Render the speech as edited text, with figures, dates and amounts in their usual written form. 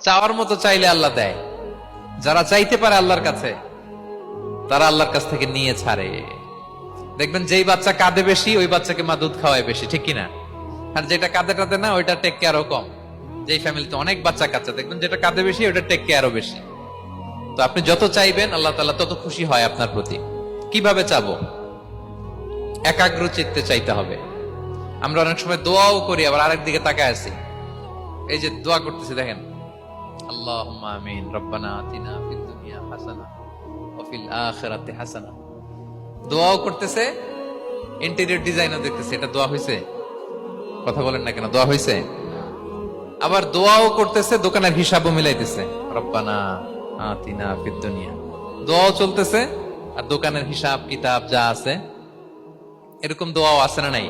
চাওয়ার মতো চাইলে আল্লাহ দেয়। যারা চাইতে পারে আল্লাহর কাছে, তারা আল্লাহর কাছ থেকে নিয়ে ছাড়ে। দেখবেন যেই বাচ্চা কাঁদে বেশি, ওই বাচ্চাকে মা দুধ খাওয়ায় বেশি, ঠিক কিনা? আর যেটা কাঁদে টাদে না, ওইটা টেক কেয়ারও কম। যেই ফ্যামিলিতে অনেক বাচ্চা কাচ্চা, দেখবেন যেটা কাঁদে বেশি, ওইটা টেক কেয়ারও বেশি। তো আপনি যত চাইবেন, আল্লাহ তাআলা তত খুশি হয় আপনার প্রতি। কিভাবে চাবো? একাগ্র চিত্তে চাইতে হবে। আমরা অনেক সময় দোয়াও করি, আবার আরেক দিকে তাকায় আছি। এই যে দোয়া করতেছি, দেখেন, আল্লাহুম্মা আমিন, রব্বানা আতিনা ফিদ দুনিয়া হাসানা ওয়া ফিল আখিরাতি হাসানা। দোয়াও করতেছে, ইন্টেরিয়র ডিজাইনও দেখতেছে। এটা দোয়া হইছে? কথা বলেন না কেন, দোয়া হইছে? আবার দোয়াও করতেছে, দোকানের হিসাবও মিলাইতেছে, রব্বানা আতিনা ফিদ দুনিয়া। দোয়াও চলতেছে, আর দোকানের হিসাব কিতাব যা আছে, এরকম দোয়াও আছে না নাই?